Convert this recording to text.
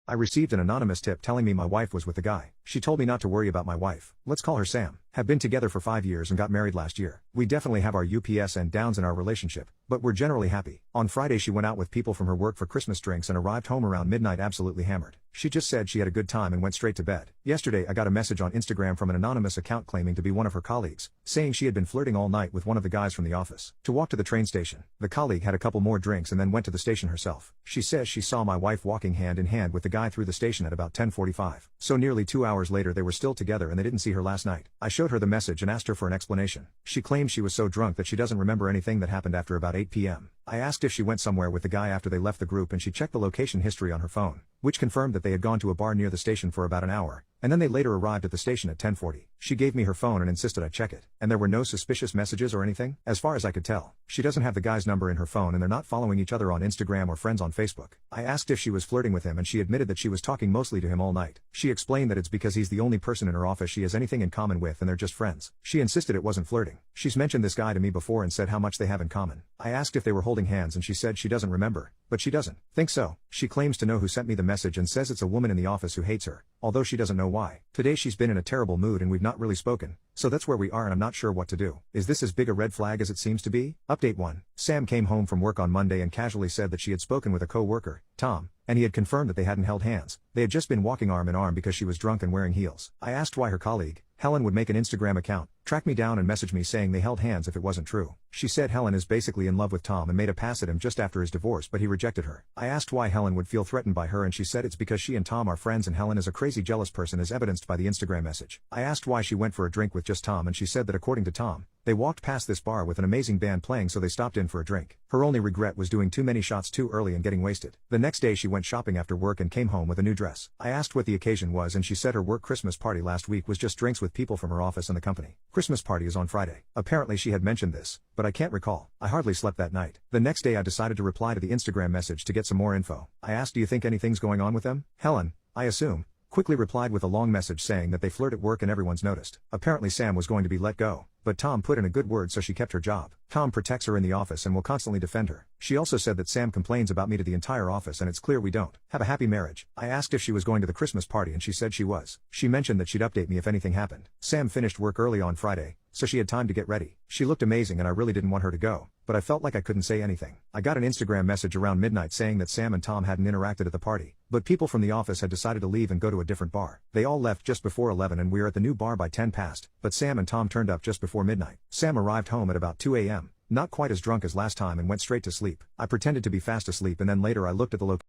I received an anonymous tip telling me my wife was with the guy. She told me not to worry about my wife. Let's call her Sam. Have been together for 5 years and got married last year. We definitely have our UPS and downs in our relationship, but we're generally happy. On Friday she went out with people from her work for Christmas drinks and arrived home around midnight absolutely hammered. She just said she had a good time and went straight to bed. Yesterday I got a message on Instagram from an anonymous account claiming to be one of her colleagues, saying she had been flirting all night with one of the guys from the office. To walk to the train station. The colleague had a couple more drinks and then went to the station herself. She says she saw my wife walking hand in hand with the guy through the station at about 10:45. So nearly 2 hours later they were still together and they didn't see her last night. I showed her the message and asked her for an explanation. She claims she was so drunk that she doesn't remember anything that happened after about 8 p.m. I asked if she went somewhere with the guy after they left the group and she checked the location history on her phone, which confirmed that they had gone to a bar near the station for about an hour, and then they later arrived at the station at 10:40. She gave me her phone and insisted I check it, and there were no suspicious messages or anything, as far as I could tell. She doesn't have the guy's number in her phone and they're not following each other on Instagram or friends on Facebook. I asked if she was flirting with him and she admitted that she was talking mostly to him all night. She explained that it's because he's the only person in her office she has anything in common with and they're just friends. She insisted it wasn't flirting. She's mentioned this guy to me before and said how much they have in common. I asked if they were holding hands and she said she doesn't remember, but she doesn't think so. She claims to know who sent me the message and says it's a woman in the office who hates her, although she doesn't know why. Today she's been in a terrible mood and we've not really spoken, so that's where we are and I'm not sure what to do. Is this as big a red flag as it seems to be? Update 1. Sam came home from work on Monday and casually said that she had spoken with a co-worker, Tom, and he had confirmed that they hadn't held hands. They had just been walking arm in arm because she was drunk and wearing heels. I asked why her colleague, Helen, would make an Instagram account, track me down and message me saying they held hands if it wasn't true. She said Helen is basically in love with Tom and made a pass at him just after his divorce, but he rejected her. I asked why Helen would feel threatened by her and she said it's because she and Tom are friends and Helen is a crazy jealous person as evidenced by the Instagram message. I asked why she went for a drink with just Tom and she said that according to Tom, they walked past this bar with an amazing band playing so they stopped in for a drink. Her only regret was doing too many shots too early and getting wasted. The next day she went shopping after work and came home with a new dress. I asked what the occasion was and she said her work Christmas party last week was just drinks with people from her office and the company. Christmas party is on Friday. Apparently she had mentioned this, but I can't recall. I hardly slept that night. The next day I decided to reply to the Instagram message to get some more info. I asked, do you think anything's going on with them? Helen, I assume, quickly replied with a long message saying that they flirt at work and everyone's noticed. Apparently Sam was going to be let go, but Tom put in a good word so she kept her job. Tom protects her in the office and will constantly defend her. She also said that Sam complains about me to the entire office and it's clear we don't have a happy marriage. I asked if she was going to the Christmas party and she said she was. She mentioned that she'd update me if anything happened. Sam finished work early on Friday, so she had time to get ready. She looked amazing and I really didn't want her to go, but I felt like I couldn't say anything. I got an Instagram message around midnight saying that Sam and Tom hadn't interacted at the party, but people from the office had decided to leave and go to a different bar. They all left just before 11 and we were at the new bar by 10 past, but Sam and Tom turned up just before midnight. Sam arrived home at about 2 a.m., not quite as drunk as last time and went straight to sleep. I pretended to be fast asleep and then later I looked at the location.